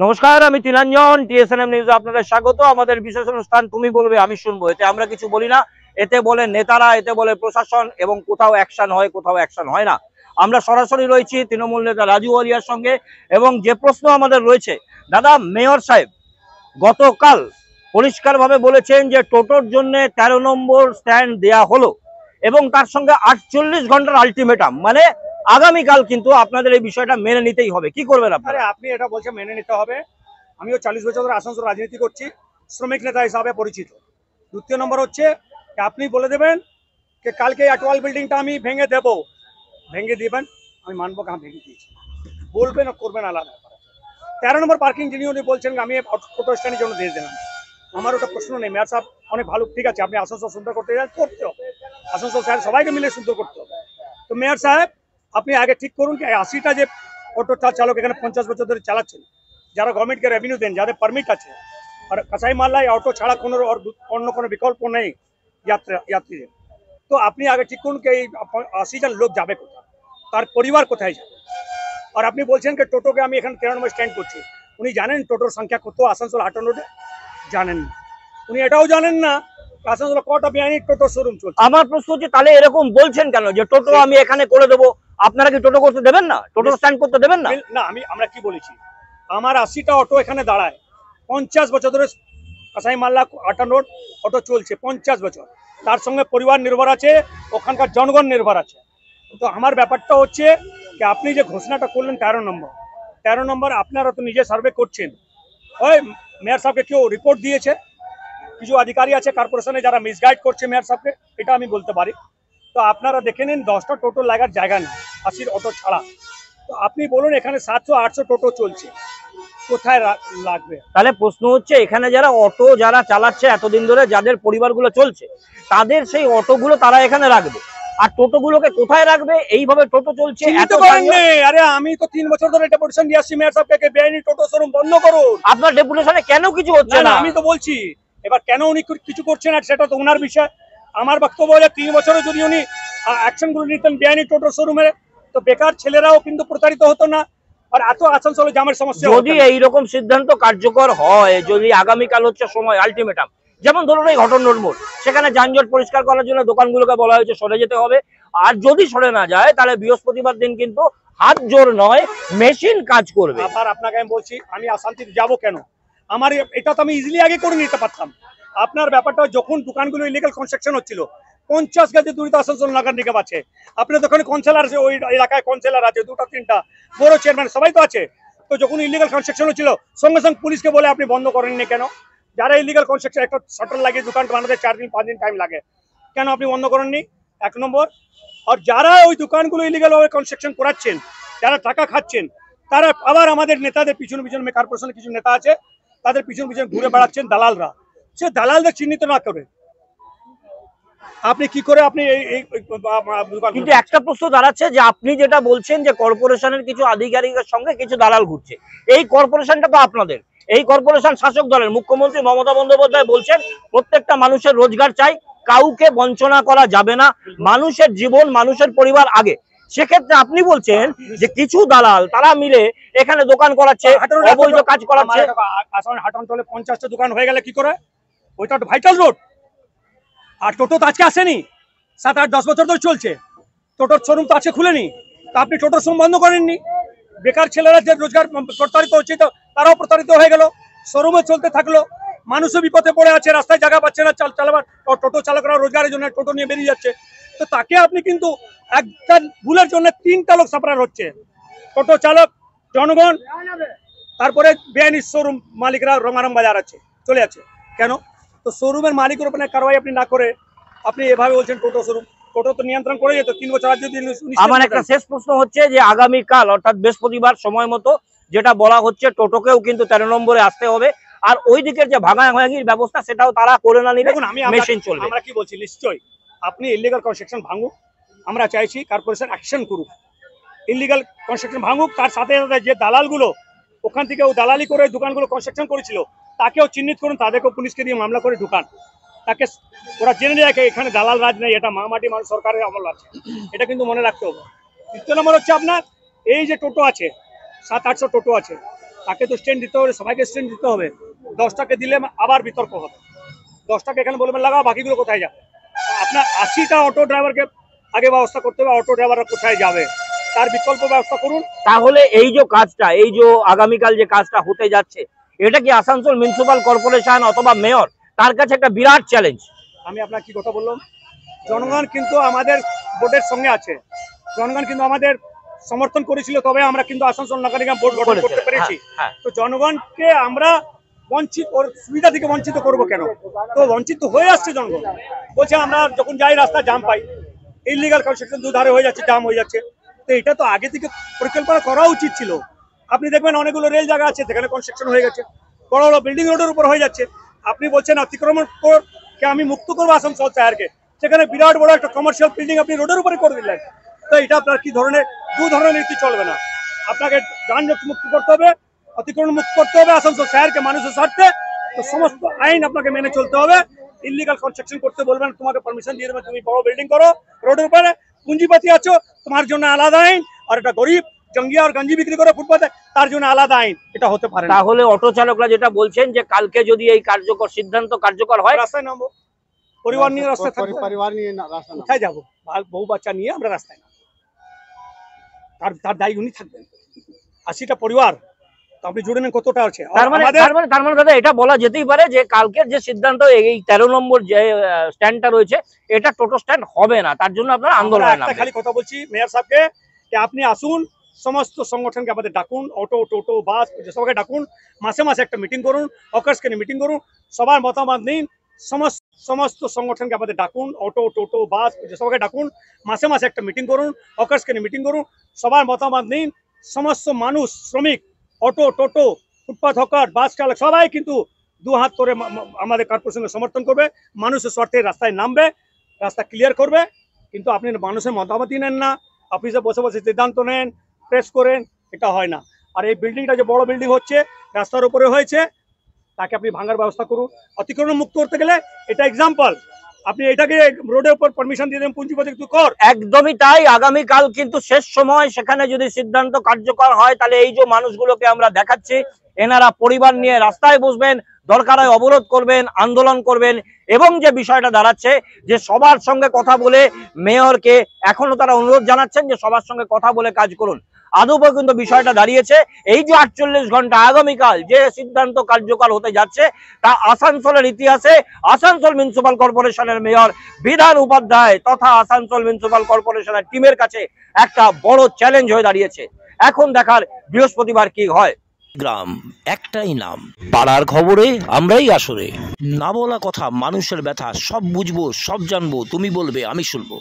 নমস্কার, আমি তিলাঞ্জন। টিএসএনএম নিউজে আপনাদের স্বাগত। আমাদের বিশেষ অনুষ্ঠান তুমি বলবে আমি শুনবো। এতে আমরা কিছু বলি না, এতে বলে নেতারা, এতে বলে প্রশাসন, এবং কোথাও অ্যাকশন হয়, কোথাও অ্যাকশন হয় না। আমরা সরাসরি রয়েছি তৃণমূল নেতা রাজু ওয়ালিয়ার সঙ্গে। এবং যে প্রশ্ন আমাদের রয়েছে, দাদা, মেয়র সাহেব গতকাল পরিষ্কারভাবে বলেছেন যে টোটোর জন্য 13 নম্বর স্ট্যান্ড দেয়া হলো, এবং তার সঙ্গে 48 ঘন্টার আলটিমেটাম, মানে আগামীকাল কিন্তু আপনাদের এই বিষয়টা মেনে নিতেই হবে। কি করবেন আপনারা? আপনি এটা বলছেন মেনে নিতে হবে। আমিও 40 বছর ধরে আসানসোল রাজনীতি করছি, শ্রমিক নেতা হিসাবে পরিচিত। দ্বিতীয় নম্বর হচ্ছে আপনি বলে দেবেন যে কালকে আটওয়াল বিল্ডিংটা আমি ভেঙে দেব, ভেঙে দিবেন, আমি মানবো কাম ভেঙে দিয়েছি, বলবেন ও করবেন আলাদা। 13 নম্বর পার্কিং যিনি উনি বলছেন আমি টোটো স্ট্যান্ডের জন্য দিয়ে দিলাম, আমার ওটা প্রশ্ন নেই। মেয়র সাহেব অনেক ভালো, ঠিক আছে, আপনি আসানসোল সুন্দর করতে যান, করতে হবে। আসানসোল শহর সবাইকে মিলে সুন্দর করতে হবে। তো মেয়র সাহেব আপনি আগে ঠিক করুন কি 80টা যে অটো চালক এখানে 50 বছর ধরে চালাচ্ছেন, যারা গভর্নমেন্টকে রেভিনিউ দেন, যাদের পারমিট আছে, আর কাঁচাই মাল্লায় অটো ছাড়া কোনো অন্য কোনো বিকল্প নেই যাত্রীদের। তো আপনি আগে ঠিক করুন কি এই 80 জন লোক যাবে কোথায়, তার পরিবার কোথায় যাবে। আর আপনি বলছেন কি টোটোকে আমি এখানে 13 নম্বর স্ট্যান্ড করছি। উনি জানেন টোটোর সংখ্যা কত আসানসোল হাটন রোডে? জানেন না। উনি এটাও জানেন না আসানসোলে কটা বেআইনি টোটো শোরুম চলছে। আমার প্রশ্ন হচ্ছে, তাহলে এরকম বলছেন কেন যে টোটো আমি এখানে করে দেবো? আপনারা কি টোটো করতে দেবেন না? টোটো স্ট্যান্ড করতে দেবেন না? না, আমরা কি বলেছি, আমার 80টা অটো এখানে দাঁড়ায়, 50 বছর ধরে কাসাই মাল্লা আটান রোড অটো চলছে, 50 বছর। তার সঙ্গে পরিবার নির্ভর আছে, ওখানকার জনগণ নির্ভর আছে। তো আমার ব্যাপারটা হচ্ছে যে আপনি যে ঘোষণাটা করলেন 13 নম্বর আপনারা তো নিজে সার্ভে করছেন, ওই মেয়র সাহেবকে কেউ রিপোর্ট দিয়েছে? কিছু আধিকারী আছে কর্পোরেশনে যারা মিসগাইড করছে মেয়র সাহেবকে, এটা আমি বলতে পারি। তো আপনারা দেখে নিন, 10টা টোটো লাগার জায়গা নেই 80 অটো ছাড়া। তো আপনি বলুন এখানে 700-800 টোটো চলছে, কোথায় লাগবে? তাহলে প্রশ্ন হচ্ছে, এখানে যারা অটো যারা চালাচ্ছে এতদিন ধরে, যাদের পরিবারগুলো চলছে, তাদের সেই অটোগুলো তারা এখানে রাখবে, আর টোটোগুলোকে কোথায় রাখবে? এইভাবে টোটো চলছে এত। আরে আমি তো 3 বছর ধরে ডেপুটেশন দিয়ে আসছি মেয়র সাহেবকে, বেআইনি টোটো শোরুম বন্ধ করুন। আপনার ডেপুটেশনে কেন কিছু হচ্ছে না? আমি তো বলছি, এবার কেন উনি কিছু করছেন না সেটা তো ওনার বিষয়। আমার বক্তব্য হলে 3 বছরে যদি উনি অ্যাকশনগুলো নিতেন বেআইনি টোটো শোরুমে, তো বেকার ছেলেরাও কিন্তু প্রতারিত হতো না, আর এত আসানসোলে জামের সমস্যা। যদি এইরকম সিদ্ধান্ত কার্যকর হয়, যদি আগামীকাল হচ্ছে সময় আলটিমেটাম, যেমন ধরুন এই ঘটন রোড মোড়, সেখানে যানজট পরিষ্কার করার জন্য দোকানগুলোকে বলা হয়েছে সরে যেতে হবে, আর যদি সরে না যায় তাহলে বৃহস্পতিবার দিন কিন্তু হাত জোর নয়, মেশিন কাজ করবে। আবার আপনাকে আমি বলছি, আমি অশান্তিতে যাবো কেন? আমার এটা তো আমি ইজিলি আগে করে নিতে পারতাম। আপনার ব্যাপারটা যখন দোকানগুলো ইলিগাল কনস্ট্রাকশন হচ্ছিল, 50 গজে দূরিত আসানসোল নগর নিগম আছে, আপনার দোকানে কাউন্সিলর আছে, ওই এলাকায় কাউন্সিলর আছে 2টা 3টা, বড় চেয়ারম্যান সবাই তো আছে। তো যখন ইলিগাল কনস্ট্রাকশন হচ্ছিল সঙ্গে সঙ্গে পুলিশকে বলে আপনি বন্ধ করেননি কেন? যারা ইলিগাল কনস্ট্রাকশন একটা শাটার লাগিয়ে দোকান বানাতে 4 দিন 5 দিন টাইম লাগে, কেন আপনি বন্ধ করেননি? 1 নম্বর। আর যারা ওই দোকানগুলো ইলিগাল ভাবে কনস্ট্রাকশন করাচ্ছেন, যারা টাকা খাচ্ছেন, তারা আবার আমাদের নেতাদের পিছনে পিছনে, কর্পোরেশনের কিছু নেতা আছে, তাদের পিছনে পিছনে ঘুরে বেড়াচ্ছেন দালালরা। সে দালালদের চিহ্নিত না করে আপনি কি করে আপনি কিন্তু একটা প্রশ্ন দাঁড়াচ্ছে যে আপনি যেটা বলছেন যে কর্পোরেশনের কিছু আধিকারিকের সঙ্গে কিছু দালাল ঘুরছে, এই কর্পোরেশনটা তো আপনাদের, এই কর্পোরেশন শাসক দলের। মুখ্যমন্ত্রী মমতা বন্দ্যোপাধ্যায় বলছেন প্রত্যেকটা মানুষের রোজগার চাই, কাউকে বঞ্চনা করা যাবে না, মানুষের জীবন মানুষের পরিবার আগে। সেক্ষেত্রে আপনি বলছেন যে কিছু দালাল তারা মিলে এখানে দোকান করাচ্ছে, অবৈধ কাজ করাচ্ছে। হাটনটলে 50টা দোকান হয়ে গেলে কি করে? ওইটা তো ভাইটাল রোড। আর টোটো তো আজকে আসেনি, 7-8-10 বছর ধরে চলছে। টোটোর শোরুম তো আছে খুলেনি, তা আপনি টোটোর শোরুম বন্ধ করেননি। বেকার ছেলেরা যে রোজগার প্রতারিত হচ্ছে, তো তারাও প্রতারিত হয়ে গেল, শোরুমে চলতে থাকলো, মানুষও বিপদে পড়ে আছে, রাস্তায় জায়গা পাচ্ছে না চালাবার। টোটো চালকরা রোজগারের জন্য টোটো নিয়ে বেরিয়ে যাচ্ছে। তো তাকে আপনি কিন্তু একটা ভুলের জন্য 3টা লোক সাফার হচ্ছে, টোটো চালক, জনগণ, তারপরে বেআইনি শোরুম মালিকরা রঙারং বাজার আছে চলে আছে। কেন? তো শোরুমের মালিকের উপরে কারবাই আপনি না করে আপনি এভাবে বলছেন টোটো শোরুম। টোটো তো নিয়ন্ত্রণ করে যেত 3 বছর আগে। আমার একটা শেষ প্রশ্ন হচ্ছে যে আগামীকাল অর্থাৎ বৃহস্পতিবার সময় মতো যেটা বলা হচ্ছে, টোটোকেও কিন্তু 13 নম্বরে আসতে হবে, আর ওই দিকের যে ভাগাভাগির ব্যবস্থা সেটাও তারা করে না নিলে মেশিন চলবে। আমরা কি বলছি, নিশ্চয়ই আপনি ইলিগাল কনস্ট্রাকশন ভাঙুক, আমরা চাইছি কর্পোরেশন অ্যাকশন করুক, ইলিগাল কনস্ট্রাকশন ভাঙুক। তার সাথে সাথে যে দালালগুলো ওখান থেকে দালালি করে দোকানগুলো কনস্ট্রাকশন করেছিল তাকেও চিহ্নিত করুন, তাদেরকেও পুলিশকে দিয়ে মামলা করে ঢুকান, তাকে ওরা জেনে রাখে এখানে দালাল রাজ নেই, এটা মামাটি মানুষ সরকারের আমল আছে, এটা কিন্তু মনে রাখতে হবে। দ্বিতীয় নম্বর হচ্ছে আপনার এই যে টোটো আছে, 700-800 টোটো আছে, তাকে তো স্ট্যান্ড দিতে হবে, সবাইকে স্ট্যান্ড দিতে হবে। 10টাকে দিলে আবার বিতর্ক হবে, 10টাকে এখানে বলবেন লাগাও, বাকিগুলো কোথায় যাবে? আপনার 80টা অটো ড্রাইভারকে আগে ব্যবস্থা করতে হবে, অটো ড্রাইভাররা কোথায় যাবে তার বিকল্প ব্যবস্থা করুন। তাহলে এই যে কাজটা, এই যে আগামীকাল যে কাজটা হতে যাচ্ছে, এটা কি আসানসোল মিউনিসিপাল কর্পোরেশন অথবা মেয়র তার কাছে একটা বিরাট চ্যালেঞ্জ? আমি আপনার কি কথা বললাম, জনগণ কিন্তু আমাদের বোর্ডের সঙ্গে আছে, জনগণ কিন্তু আমাদের সমর্থন করেছিল, তবে আমরা কিন্তু আসানসোল নগর নিগম বোর্ড গঠন করতে পেরেছি। তো জনগণকে আমরা বঞ্চিত, ওর সুবিধা থেকে বঞ্চিত করব কেন? তো বঞ্চিত হয়ে আসছে জনগণ। বলছে আমরা যখন যাই রাস্তা জাম পাই, ইলিগাল কনস্ট্রাকশন দুধারে হয়ে যাচ্ছে, জাম হয়ে যাচ্ছে। তো এটা তো আগে থেকে পরিকল্পনা করা উচিত ছিল। আপনি দেখবেন অনেকগুলো রেল জায়গা আছে যেখানে কনস্ট্রাকশন হয়ে গেছে, বড় বড় বিল্ডিং রোডের উপর হয়ে যাচ্ছে। আপনি বলছেন অতিক্রমণ কে আমি মুক্ত করবো আসানসোল শহরকে, সেখানে বিরাট বড় একটা কমার্শিয়াল বিল্ডিং আপনি রোডের উপরে করে দিলেন। তো এটা আপনার কি ধরনের, দু ধরনের নীতি চলবে না। আপনাকে যানজট মুক্ত করতে হবে, অতিক্রমণ মুক্ত করতে হবে আসানসোল শহরকে মানুষের স্বার্থে। তো সমস্ত আইন আপনাকে মেনে চলতে হবে। ইলিগাল কনস্ট্রাকশন করতে বলবেন, তোমাকে পারমিশন দিয়ে দেবে, তুমি বড় বিল্ডিং করো রোডের উপরে, পুঁজিপাতি আছো তোমার জন্য আলাদা আইন, আর একটা গরিব জঙ্গিয়া আর গঞ্জি বিক্রি করে ফুটপাতে তার জন্য আলাদা আইন। এটা হতে পারে না। তাহলে অটো চালকরা যেটা বলছেন যে কালকে যদি এই সিদ্ধান্ত কার্যকর হয়, রাস্তায় নামবো, পরিবার নিয়ে রাস্তায় থাকবো। পরিবার নিয়ে রাস্তা কোথায় যাবো? বউ বাচ্চা নিয়ে আমরা রাস্তায় নামবো, তার দায়ী উনি থাকবেন। 80টা পরিবার, তো আপনি জুড়ে নেন কতটা আছে। তার মানে দাদা এটা বলা যেতেই পারে যে কালকের যে সিদ্ধান্ত, এই 13 নম্বর যে স্ট্যান্ডটা রয়েছে, এটা টোটো স্ট্যান্ড হবে না, তার জন্য আপনারা আন্দোলন নামবেন। খালি কথা বলছি মেয়র সাহেবকে যে আপনি আসুন, সমস্ত সংগঠনকে আমাদের ডাকুন, অটো টোটো বাস সবাইকে ডাকুন, মাসে মাসে একটা মিটিং করুন, হকার্সকে নিয়ে মিটিং করুন, সবার মতামত নিন। সমস্ত সংগঠনকে আমাদের ডাকুন, অটো টোটো বাস সবাইকে ডাকুন, মাসে মাসে একটা মিটিং করুন, হকার্সকে নিয়ে মিটিং করুন, সবার মতামত নিন। সমস্ত মানুষ, শ্রমিক, অটো টোটো, ফুটপাথ হকার, বাস চালক সবাই কিন্তু দু হাত করে আমাদের কর্পোরেশনকে সমর্থন করবে, মানুষের স্বার্থে রাস্তায় নামবে, রাস্তা ক্লিয়ার করবে। কিন্তু আপনি মানুষের মতামতই নেন না, অফিসে বসে বসে সিদ্ধান্ত নেন, প্রেস করেন, এটা হয় না। আর এই বিল্ডিংটা যে বড় বিল্ডিং হচ্ছে রাস্তার উপরে হয়েছে, তাকে আপনি ভাঙার ব্যবস্থা করুন। অতিক্রমণ মুক্ত করতে গেলে এটা এক্সাম্পল, আপনি এটাকে রোডের উপর পারমিশন দিয়ে দেন, পুঁজিপতি তুই কর। একদমই তাই। আগামীকাল কিন্তু শেষ সময়, সেখানে যদি সিদ্ধান্ত কার্যকর হয় তাহলে এই যে মানুষগুলোকে আমরা দেখাচ্ছি, এনারা পরিবার নিয়ে রাস্তায় বসবেন, দরকার হয় অবরোধ করবেন, আন্দোলন করবেন। এবং যে বিষয়টা দাঁড়াচ্ছে যে সবার সঙ্গে কথা বলে, মেয়রকে এখনো তারা অনুরোধ জানাচ্ছেন যে সবার সঙ্গে কথা বলে কাজ করুন। আদৌ কিন্তু বিষয়টা দাঁড়িয়েছে এই যে 48 ঘন্টা আগামীকাল যে সিদ্ধান্ত কার্যকর হতে যাচ্ছে, তা আসানসোলের ইতিহাসে আসানসোল মিউনিসিপাল কর্পোরেশনের মেয়র বিধান উপাধ্যায় তথা আসানসোল মিউনিসিপাল কর্পোরেশনের টিমের কাছে একটা বড় চ্যালেঞ্জ হয়ে দাঁড়িয়েছে। এখন দেখার বৃহস্পতিবার কি হয়। গ্রাম একটাই নাম, পাড়ার খবরে আমরাই আসরে। না বলা কথা, মানুষের ব্যথা সব বুঝবো, সব জানবো, তুমি বলবে আমি শুনবো।